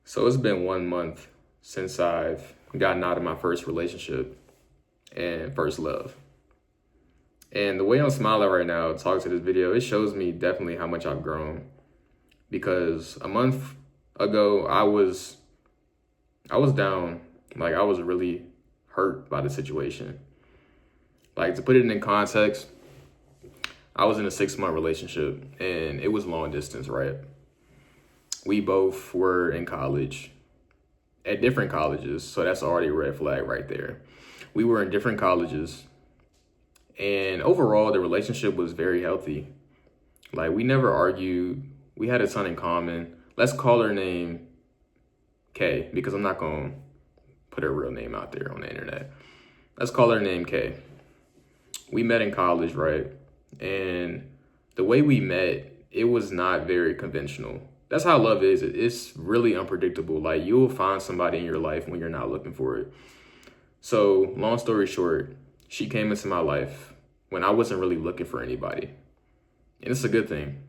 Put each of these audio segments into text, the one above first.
So it's been 1 month since I've gotten out of my first relationship and first love. And the way I'm smiling right now talking to this video, it shows me definitely how much I've grown. Because a month ago, I was down. Like, I was really hurt by the situation. Like, to put it in context, I was in a 6-month relationship and it was long distance, right? We both were in college at different colleges. So that's already a red flag right there. We were in different colleges and overall the relationship was very healthy. Like, we never argued. We had a ton in common. Let's call her name Kay because I'm not going to put her real name out there on the internet. Let's call her name Kay. We met in college, right? And the way we met, it was not very conventional. That's how love is. It's really unpredictable. Like, you'll find somebody in your life when you're not looking for it. So, long story short, she came into my life when I wasn't really looking for anybody. And it's a good thing.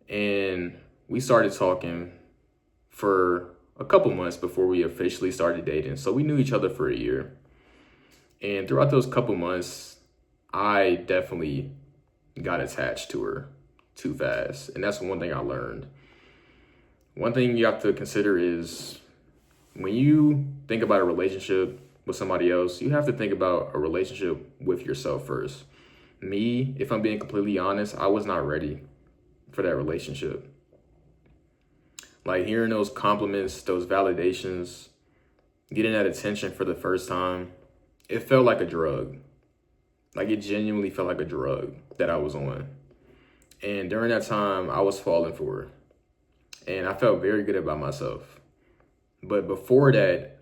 And we started talking for a couple months before we officially started dating. So we knew each other for a year. And throughout those couple months, I definitely got attached to her too fast. And that's one thing I learned. One thing you have to consider is when you think about a relationship with somebody else, you have to think about a relationship with yourself first. Me, if I'm being completely honest, I was not ready for that relationship. Like, hearing those compliments, those validations, getting that attention for the first time, it felt like a drug. Like, it genuinely felt like a drug that I was on. And during that time, I was falling for her. And I felt very good about myself. But before that,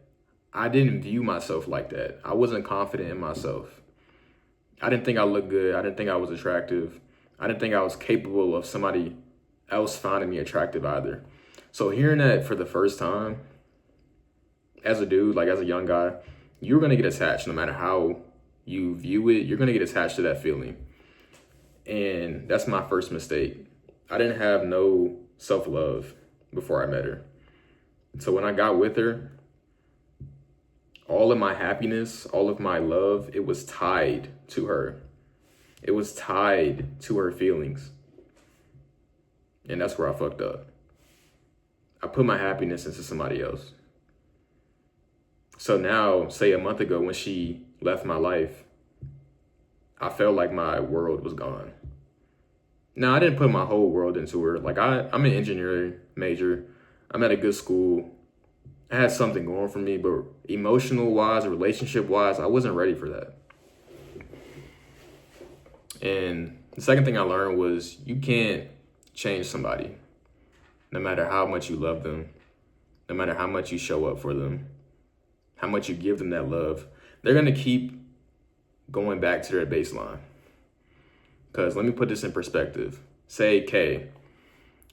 I didn't view myself like that. I wasn't confident in myself. I didn't think I looked good. I didn't think I was attractive. I didn't think I was capable of somebody else finding me attractive either. So hearing that for the first time, as a dude, like as a young guy, you're going to get attached no matter how you view it. You're going to get attached to that feeling. And that's my first mistake. I didn't have no self-love before I met her. So when I got with her, all of my happiness, all of my love, it was tied to her. It was tied to her feelings. And that's where I fucked up. I put my happiness into somebody else. So now, say a month ago when she left my life, I felt like my world was gone. Now, I didn't put my whole world into her. Like, I'm an engineering major. I'm at a good school. I had something going for me, but emotional-wise, relationship-wise, I wasn't ready for that. And the second thing I learned was you can't change somebody, no matter how much you love them, no matter how much you show up for them, how much you give them that love. They're going to keep going back to their baseline. Because let me put this in perspective. Say Kay,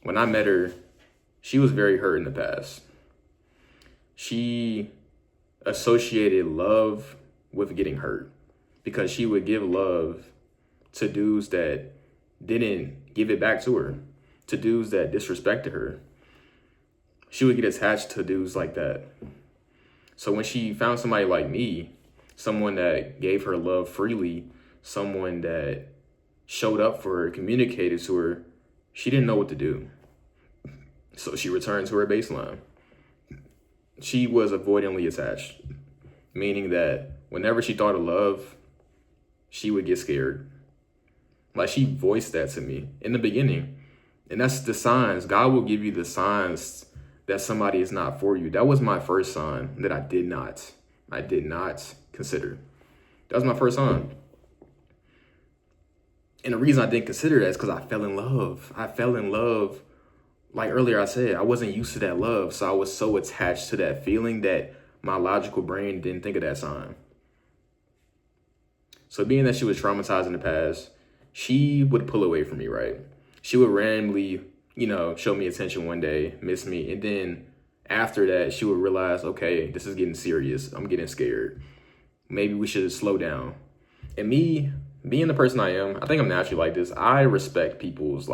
when I met her, she was very hurt in the past. She associated love with getting hurt because she would give love to dudes that didn't give it back to her, to dudes that disrespected her. She would get attached to dudes like that. So when she found somebody like me, someone that gave her love freely, someone that showed up for her, communicated to her, she didn't know what to do. So she returned to her baseline. She was avoidantly attached, meaning that whenever she thought of love, she would get scared. Like, she voiced that to me in the beginning. And that's the signs. God will give you the signs that somebody is not for you. That was my first sign that I did not consider. That was my first sign. And the reason I didn't consider that is because I fell in love. Like earlier I said, I wasn't used to that love. So I was so attached to that feeling that my logical brain didn't think of that sign. So being that she was traumatized in the past, she would pull away from me, right? She would randomly, show me attention one day, miss me. And then after that, she would realize, okay, this is getting serious. I'm getting scared. Maybe we should slow down. And me, being the person I am, I think I'm naturally like this. I respect people's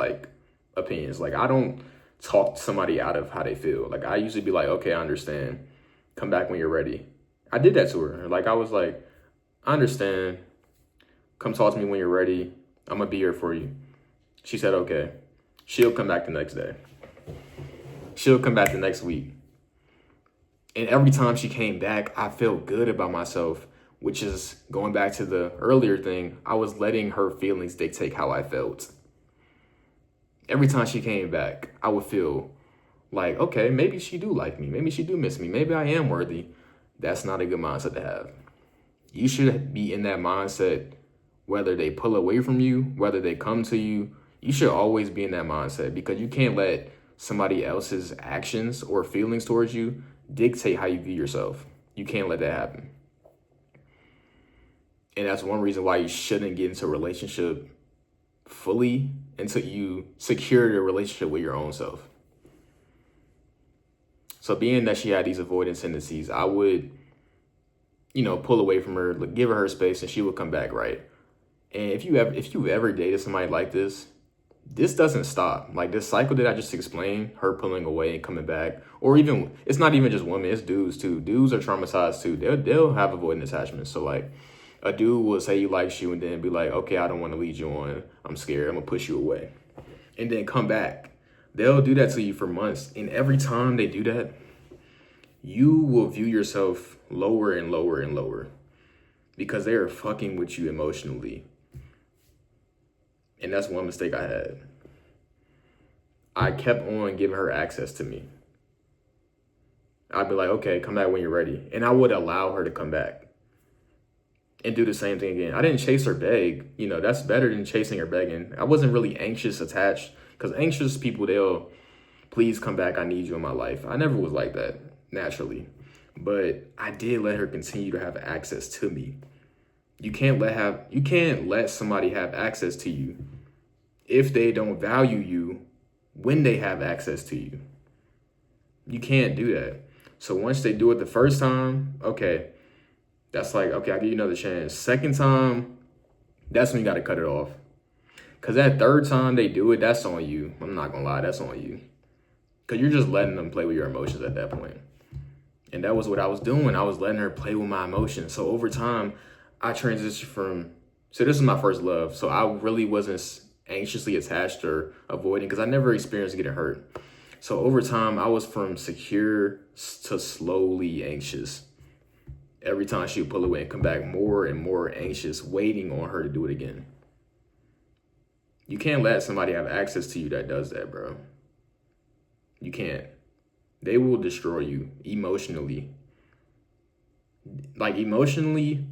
opinions. Like, I don't talk somebody out of how they feel. Like, I usually be like, okay, I understand. Come back when you're ready. I did that to her. Like, I was like, I understand. Come talk to me when you're ready. I'm going to be here for you. She said, okay. She'll come back the next day. She'll come back the next week. And every time she came back, I felt good about myself, which is going back to the earlier thing. I was letting her feelings dictate how I felt. Every time she came back, I would feel like, okay, maybe she do like me. Maybe she do miss me. Maybe I am worthy. That's not a good mindset to have. You should be in that mindset, whether they pull away from you, whether they come to you. You should always be in that mindset, because you can't let somebody else's actions or feelings towards you dictate how you view yourself. You can't let that happen. And that's one reason why you shouldn't get into a relationship fully until you secure the relationship with your own self. So being that she had these avoidance tendencies, I would, pull away from her, give her space, and she would come back, right? And if you've ever dated somebody like this doesn't stop. Like, this cycle that I just explained, her pulling away and coming back, or even, it's not even just women, it's dudes too. Dudes are traumatized too. They'll have avoidant attachments. So like, a dude will say he likes you and then be like, okay, I don't want to lead you on. I'm scared. I'm going to push you away. And then come back. They'll do that to you for months. And every time they do that, you will view yourself lower and lower and lower, because they are fucking with you emotionally. And that's one mistake I had. I kept on giving her access to me. I'd be like, okay, come back when you're ready. And I would allow her to come back and do the same thing again. I didn't chase her beg. That's better than chasing her begging. I wasn't really anxious attached, because anxious people, they'll, please come back. I need you in my life. I never was like that naturally, but I did let her continue to have access to me. You can't let somebody have access to you if they don't value you when they have access to you. You can't do that. So once they do it the first time, okay, that's like, okay, I'll give you another chance. Second time, that's when you got to cut it off. Because that third time they do it, that's on you. I'm not going to lie, that's on you. Because you're just letting them play with your emotions at that point. And that was what I was doing. I was letting her play with my emotions. So over time, I transitioned so this is my first love. So I really wasn't anxiously attached or avoiding, because I never experienced getting hurt. So over time, I was from secure to slowly anxious. Every time she would pull away and come back, more and more anxious, waiting on her to do it again. You can't let somebody have access to you that does that, bro. You can't. They will destroy you emotionally. Like, emotional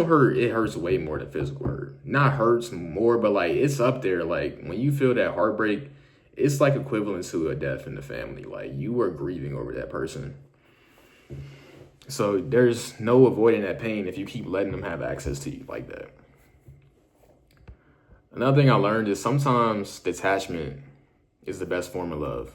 hurt, it hurts way more than physical hurt. Not hurts more, but like, it's up there. Like, when you feel that heartbreak, it's like equivalent to a death in the family. Like, you are grieving over that person. So there's no avoiding that pain if you keep letting them have access to you like that. Another thing I learned is sometimes detachment is the best form of love.